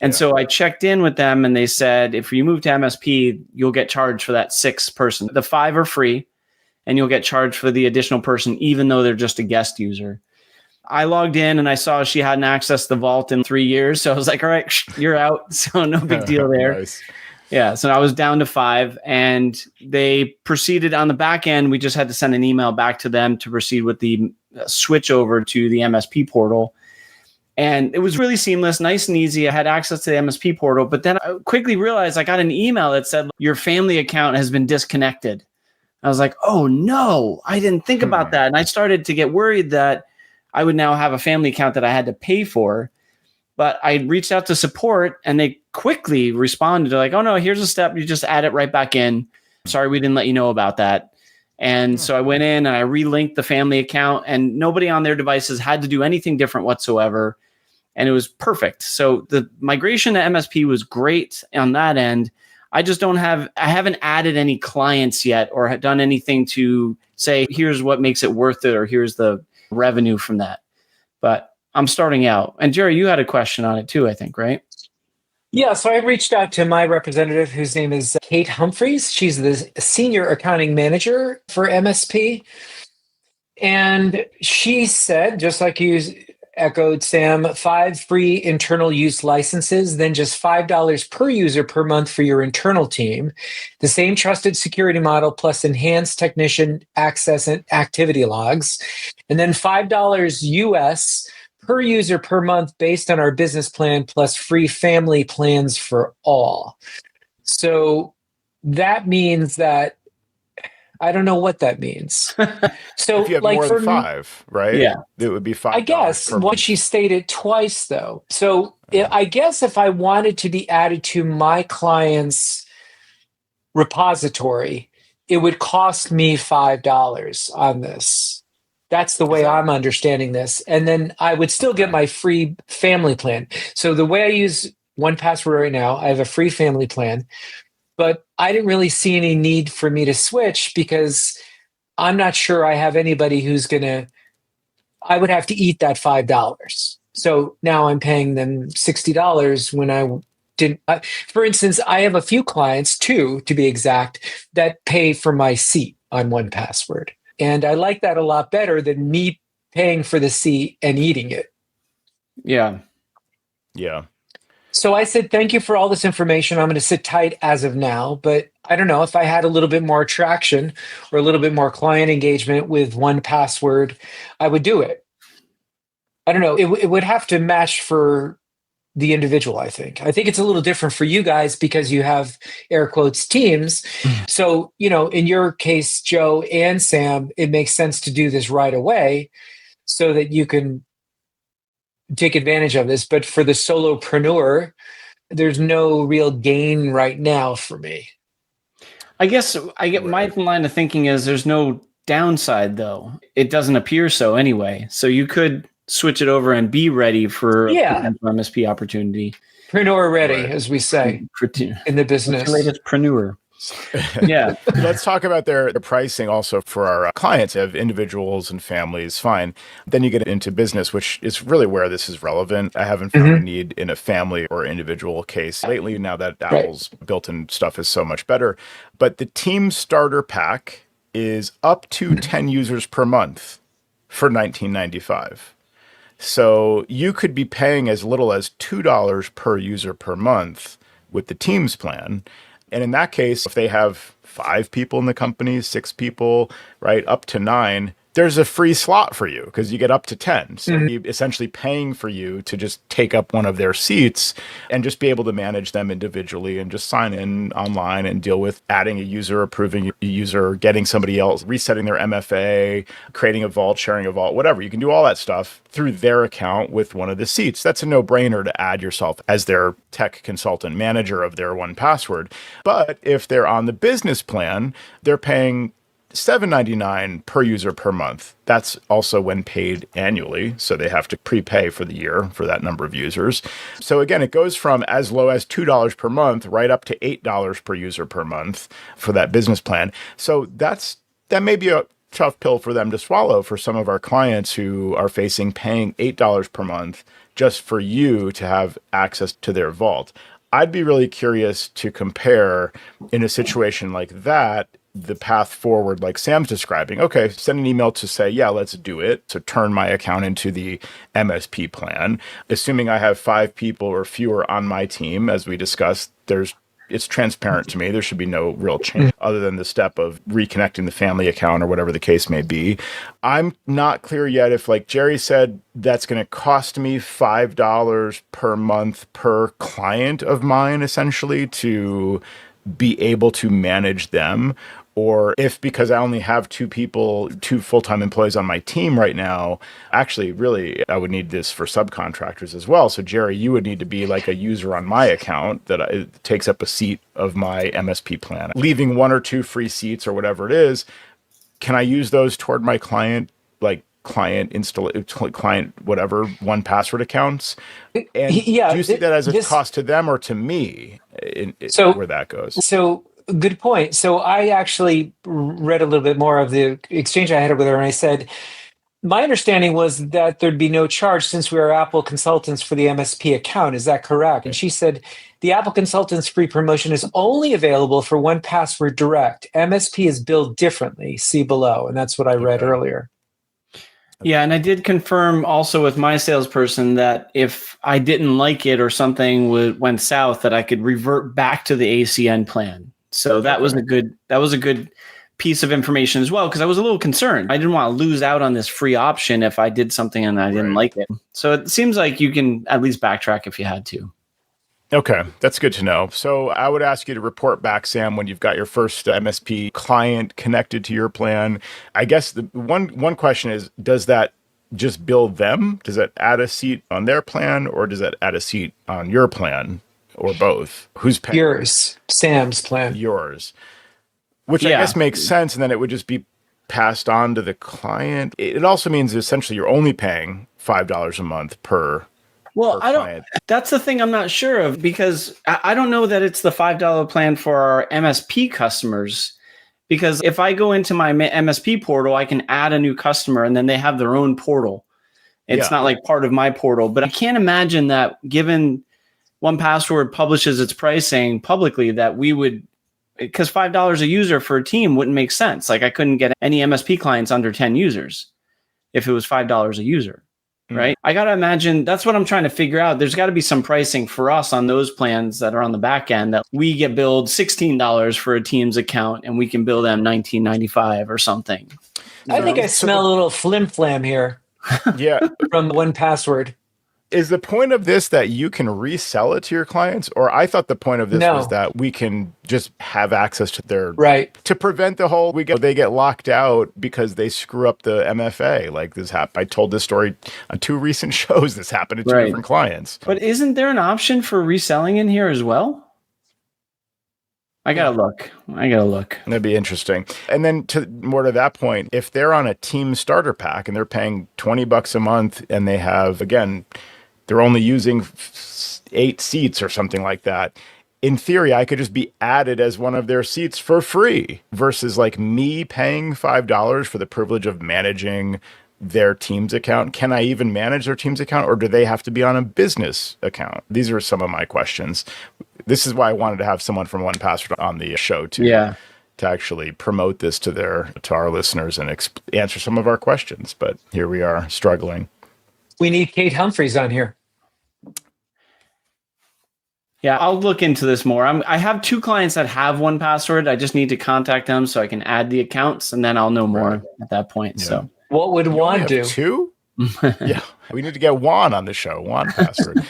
And so I checked in with them and they said, if you move to MSP, you'll get charged for that 6th person. The 5 are free and you'll get charged for the additional person, even though they're just a guest user. I logged in and I saw she hadn't accessed the vault in 3 years. So I was like, all right, you're out. So no big deal there. Nice. Yeah. So I was down to 5 and they proceeded on the back end. We just had to send an email back to them to proceed with the switch over to the MSP portal. And it was really seamless, nice and easy. I had access to the MSP portal, but then I quickly realized I got an email that said, your family account has been disconnected. I was like, oh no, I didn't think about that. And I started to get worried that I would now have a family account that I had to pay for. But I reached out to support and they quickly responded. They're like, oh no, here's a step. You just add it right back in. Sorry, we didn't let you know about that. And so I went in and I relinked the family account, and nobody on their devices had to do anything different whatsoever. and it was perfect. So the migration to MSP was great on that end. I haven't added any clients yet or done anything to say, here's what makes it worth it, or here's the revenue from that. But I'm starting out. And Jerry, you had a question on it too, I think, right? Yeah, so I reached out to my representative, whose name is Kate Humphreys. She's the senior accounting manager for MSP. And she said, just like you echoed, Sam, 5 free internal use licenses, then just $5 per user per month for your internal team. The same trusted security model plus enhanced technician access and activity logs. And then $5 US per user per month based on our business plan plus free family plans for all. So that means that I don't know what that means. So if you have like more for than 5, right? Yeah. It would be $5. I guess what she stated twice though. So I guess if I wanted to be added to my client's repository, it would cost me $5 on this. That's the way I'm understanding this. And then I would still get my free family plan. So the way I use 1Password right now, I have a free family plan, but I didn't really see any need for me to switch because I'm not sure I have anybody who's I would have to eat that $5. So now I'm paying them $60 when I didn't. For instance, I have a few clients, 2 to be exact, that pay for my seat on 1Password. And I like that a lot better than me paying for the seat and eating it. Yeah. Yeah. So I said, thank you for all this information. I'm going to sit tight as of now. But I don't know, if I had a little bit more traction or a little bit more client engagement with 1Password, I would do it. I don't know. It would have to match for the individual, I think. I think it's a little different for you guys because you have air quotes teams. So, in your case, Joe and Sam, it makes sense to do this right away so that you can take advantage of this. But for the solopreneur, there's no real gain right now for me. I guess my line of thinking is there's no downside though. It doesn't appear so anyway. So you could switch it over and be ready for a potential MSP opportunity. Preneur ready, as we say in the business. Latest preneur. Yeah. Let's talk about their pricing also for our clients. They have individuals and families, fine. Then you get into business, which is really where this is relevant. I haven't found a need in a family or individual case lately, now that Apple's built-in stuff is so much better. But the team starter pack is up to 10 users per month for $19.95. So you could be paying as little as $2 per user per month with the Teams plan. And in that case, if they have 5 people in the company, 6 people, right, up to 9, there's a free slot for you because you get up to 10. So you're essentially paying for you to just take up one of their seats and just be able to manage them individually and just sign in online and deal with adding a user, approving a user, getting somebody else, resetting their MFA, creating a vault, sharing a vault, whatever. You can do all that stuff through their account with one of the seats. That's a no-brainer to add yourself as their tech consultant manager of their 1Password. But if they're on the business plan, they're paying $7.99 per user per month. That's also when paid annually. So they have to prepay for the year for that number of users. So again, it goes from as low as $2 per month right up to $8 per user per month for that business plan. So that may be a tough pill for them to swallow for some of our clients who are facing paying $8 per month just for you to have access to their vault. I'd be really curious to compare in a situation like that, the path forward, like Sam's describing. Okay, send an email to say, yeah, let's do it. So turn my account into the MSP plan. Assuming I have 5 people or fewer on my team, as we discussed, it's transparent to me. There should be no real change other than the step of reconnecting the family account or whatever the case may be. I'm not clear yet if, like Jerry said, that's going to cost me $5 per month per client of mine, essentially, to be able to manage them, or if because I only have 2 full-time employees on my team right now, actually, really, I would need this for subcontractors as well. So Jerry, you would need to be like a user on my account that it takes up a seat of my MSP plan, leaving 1 or 2 free seats or whatever it is. Can I use those toward my client, like client whatever 1Password accounts. And Yeah, do you see that as a cost to them or to me where that goes? So good point. So I actually read a little bit more of the exchange I had with her, and I said, my understanding was that there'd be no charge since we are Apple consultants for the MSP account. Is that correct? And she said, the Apple Consultants free promotion is only available for 1Password Direct. MSP is billed differently. See below. And that's what I read earlier. Yeah, and I did confirm also with my salesperson that if I didn't like it or something went south, that I could revert back to the ACN plan. So that was a good piece of information as well, because I was a little concerned. I didn't want to lose out on this free option if I did something and I didn't like it. So it seems like you can at least backtrack if you had to. Okay, that's good to know. So I would ask you to report back, Sam, when you've got your first MSP client connected to your plan. I guess the one question is, does that just bill them? Does that add a seat on their plan, or does that add a seat on your plan, or both? Who's paying? Yours, Sam's plan. Yours. Which I guess makes sense, and then it would just be passed on to the client. It also means essentially you're only paying $5 a month per client. That's the thing I'm not sure of, because I don't know that it's the $5 plan for our MSP customers. Because if I go into my MSP portal, I can add a new customer and then they have their own portal. It's not like part of my portal. But I can't imagine that given 1Password publishes its pricing publicly that we would, because $5 a user for a team wouldn't make sense. Like I couldn't get any MSP clients under 10 users if it was $5 a user, right? I got to imagine that's what I'm trying to figure out. There's got to be some pricing for us on those plans that are on the back end that we get billed $16 for a team's account and we can bill them $19.95 or something. I think I smell a little flim flam here. Yeah. From 1Password. Is the point of this that you can resell it to your clients? Or I thought the point of this was that we can just have access to their... Right. To prevent the whole, they get locked out because they screw up the MFA. Like this happened. I told this story on 2 recent shows. This happened to 2 different clients. But isn't there an option for reselling in here as well? I gotta look. That'd be interesting. And then more to that point, if they're on a team starter pack and they're paying $20 a month and they have, again, they're only using 8 seats or something like that. In theory, I could just be added as one of their seats for free versus like me paying $5 for the privilege of managing their Teams account. Can I even manage their Teams account, or do they have to be on a business account? These are some of my questions. This is why I wanted to have someone from 1Password on the show to actually promote this to our listeners and answer some of our questions. But here we are struggling. We need Kate Humphreys on here. Yeah, I'll look into this more. I have 2 clients that have 1Password. I just need to contact them so I can add the accounts, and then I'll know more at that point. Yeah. So, what would Juan do? 2? Yeah, we need to get Juan on the show. 1Password.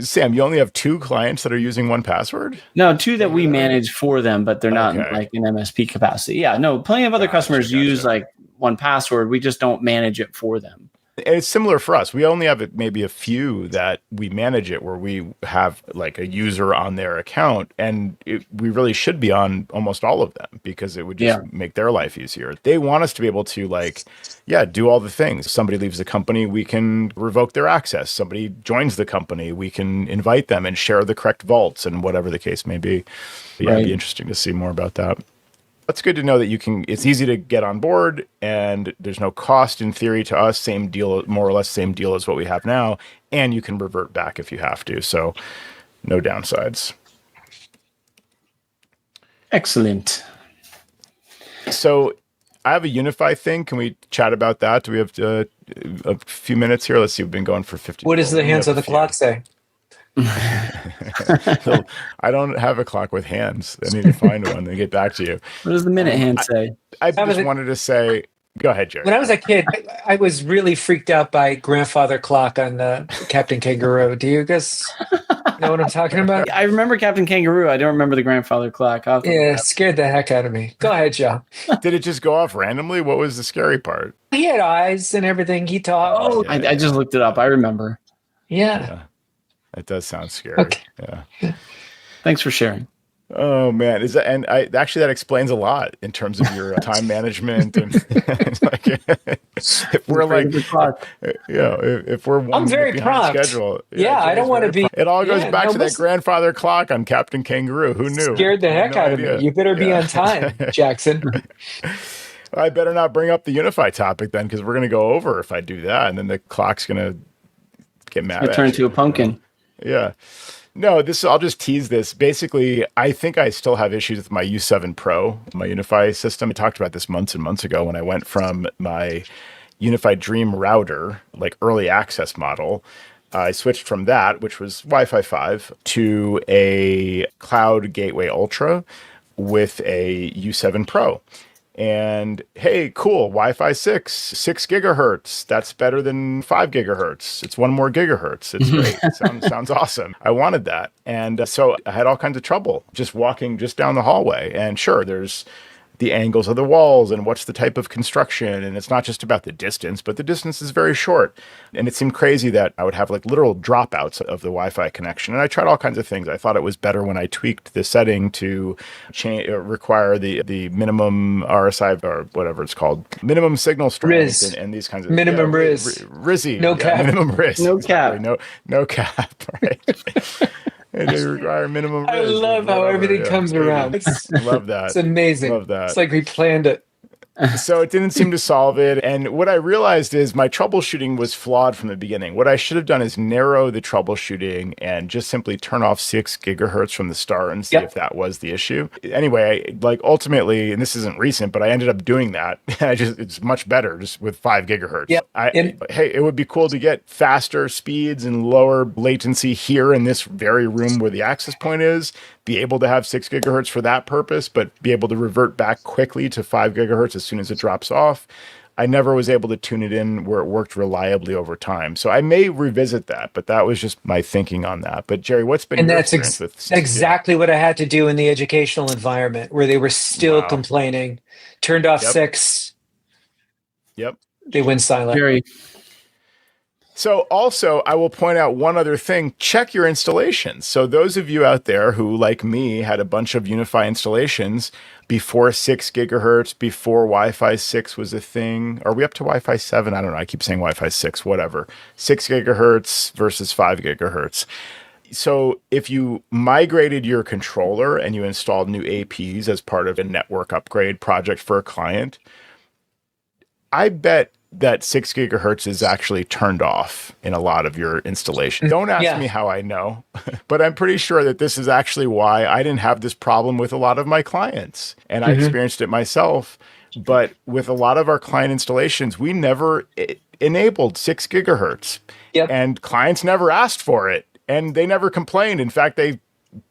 Sam, you only have 2 clients that are using 1Password? No, 2 that we manage for them, but they're not like in MSP capacity. Yeah, no, plenty of other customers use like 1Password. We just don't manage it for them. And it's similar for us. We only have maybe a few that we manage it where we have like a user on their account, and we really should be on almost all of them because it would just make their life easier. They want us to be able to do all the things. Somebody leaves the company, we can revoke their access. Somebody joins the company, we can invite them and share the correct vaults and whatever the case may be. Yeah, it'd be interesting to see more about that. That's good to know that it's easy to get on board and there's no cost in theory to us. Same deal, more or less same deal as what we have now. And you can revert back if you have to. So no downsides. Excellent. So I have a UniFi thing. Can we chat about that? Do we have a few minutes here? Let's see. We've been going for 50 What does the hands of the clock say? So I don't have a clock with hands. I need to find one and get back to you. What does the minute hand say? I just wanted to say, go ahead, Jerry. When I was a kid, I was really freaked out by grandfather clock on Captain Kangaroo. Do you guys know what I'm talking about? I remember Captain Kangaroo. I don't remember the grandfather clock. Yeah, it scared the heck out of me. Go ahead, Joe. Did it just go off randomly? What was the scary part? He had eyes and everything. He talked. I just looked it up. I remember. Yeah. It does sound scary. Okay. Yeah. Thanks for sharing. Oh man, is that, and I actually that explains a lot in terms of your time management and like if we're like, The clock. if we're I'm one very behind prompt. schedule, Yeah, I don't Jay's want to very be. it all goes Yeah, back no, to that listen, grandfather clock on Captain Kangaroo. Who knew? scared the I had heck no out of me. idea. You better be Yeah. on time, Jackson. I better not bring up the UniFi topic then, because we're going to go over if I do that, and then the clock's going to get mad I at turn you, into a pumpkin. Yeah. No, I'll just tease this. Basically, I think I still have issues with my U7 Pro, my UniFi system. I talked about this months and months ago when I went from my UniFi Dream router, like early access model. I switched from that, which was Wi-Fi 5, to a Cloud Gateway Ultra with a U7 Pro. And hey, cool, Wi-Fi 6 gigahertz. That's better than 5 gigahertz. It's one more gigahertz. It's great. Sounds awesome. I wanted that. And so I had all kinds of trouble just walking just down the hallway. And sure, there's the angles of the walls and what's the type of construction. And it's not just about the distance, but the distance is very short. And it seemed crazy that I would have like literal dropouts of the Wi-Fi connection. And I tried all kinds of things. I thought it was better when I tweaked the setting to require the minimum RSI or whatever it's called, minimum signal strength and these kinds of minimum RIS. RISI. No cap. Minimum RIS. No exactly. cap. No cap. Right. And they require minimum I RIS. love how everything comes around. Love that. It's amazing. Love that. It's like we planned it. So it didn't seem to solve it. And what I realized is my troubleshooting was flawed from the beginning. What I should have done is narrow the troubleshooting and just simply turn off 6 gigahertz from the start and see if that was the issue. Anyway, like ultimately, and this isn't recent, but I ended up doing that. It's much better just with 5 gigahertz. Yep. Hey, it would be cool to get faster speeds and lower latency here in this very room where the access point is, be able to have 6 gigahertz for that purpose, but be able to revert back quickly to 5 gigahertz as soon as it drops off. I never was able to tune it in where it worked reliably over time. So I may revisit that, but that was just my thinking on that. But Jerry, what's been your experience with exactly what I had to do in the educational environment where they were still complaining. Turned off 6. Yep. They went silent. Very. So also, I will point out one other thing. Check your installations. So those of you out there who, like me, had a bunch of UniFi installations before 6 gigahertz, before Wi-Fi 6 was a thing. Are we up to Wi-Fi 7? I don't know. I keep saying Wi-Fi 6, whatever. 6 gigahertz versus 5 gigahertz. So if you migrated your controller and you installed new APs as part of a network upgrade project for a client, I bet that 6 gigahertz is actually turned off in a lot of your installation. Don't ask me how I know, but I'm pretty sure that this is actually why I didn't have this problem with a lot of my clients. And I experienced it myself. But with a lot of our client installations, we never enabled 6 gigahertz. And clients never asked for it. And they never complained. In fact, they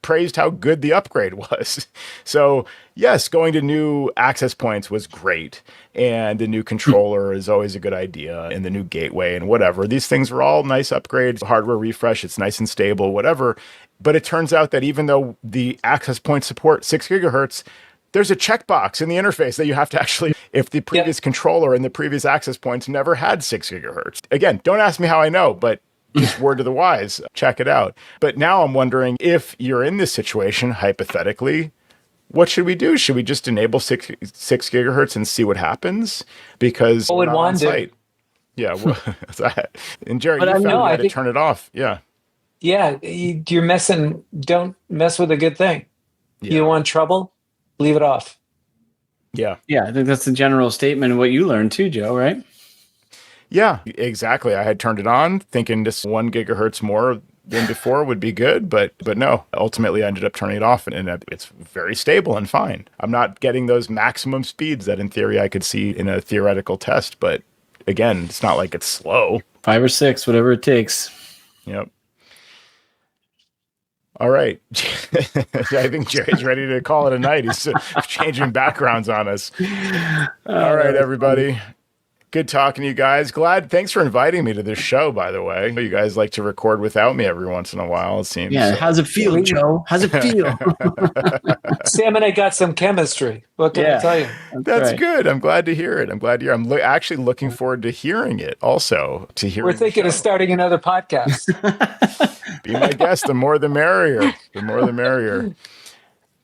praised how good the upgrade was. So yes, going to new access points was great. And the new controller is always a good idea, and the new gateway and whatever. These things are all nice upgrades, hardware refresh, it's nice and stable, whatever. But it turns out that even though the access points support 6 gigahertz, there's a checkbox in the interface that you have to actually, if the previous controller and the previous access points never had 6 gigahertz. Again, don't ask me how I know, but just word to the wise, check it out. But now I'm wondering if you're in this situation, hypothetically, what should we do? Should we just enable 6 gigahertz and see what happens? Because we're not on site. Yeah. And Jerry, you found you had to turn it off. Yeah. Yeah. You're messing. Don't mess with a good thing. Yeah. You want trouble? Leave it off. Yeah. Yeah. I think that's the general statement of what you learned too, Joe, right? Yeah, exactly. I had turned it on thinking just 1 gigahertz more than before would be good, but no. Ultimately, I ended up turning it off, and it's very stable and fine. I'm not getting those maximum speeds that in theory I could see in a theoretical test, but again, it's not like it's slow. 5 or 6, whatever it takes. Yep. All right. I think Jerry's ready to call it a night. He's changing backgrounds on us. All right, everybody. Good talking to you guys. Thanks for inviting me to this show, by the way. You guys like to record without me every once in a while, it seems. Yeah, how's it feel, Joe? How's it feel? Sam and I got some chemistry. What can I tell you? That's right. Good. I'm glad to hear it. I'm actually looking forward to hearing it also. We're thinking of starting another podcast. Be my guest. The more the merrier. The more the merrier.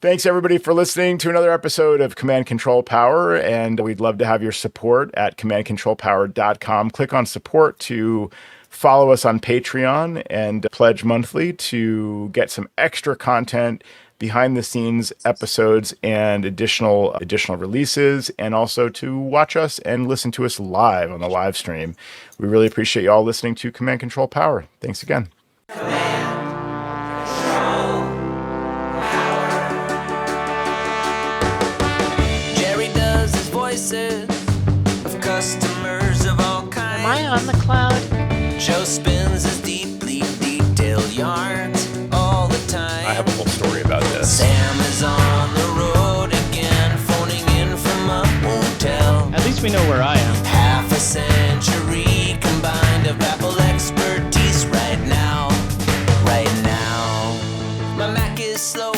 Thanks, everybody, for listening to another episode of Command Control Power, and we'd love to have your support at commandcontrolpower.com. Click on support to follow us on Patreon and pledge monthly to get some extra content, behind the scenes episodes, and additional releases, and also to watch us and listen to us live on the live stream. We really appreciate you all listening to Command Control Power. Thanks again. Jerry does his voices of customers of all kinds. Am I on the cloud? Joe spins his deeply detailed yarns all the time. I have a whole story about this. Sam is on the road again, phoning in from a hotel. At least we know where I am. Half a century combined of Apple expertise right now. Right now. My Mac is slow.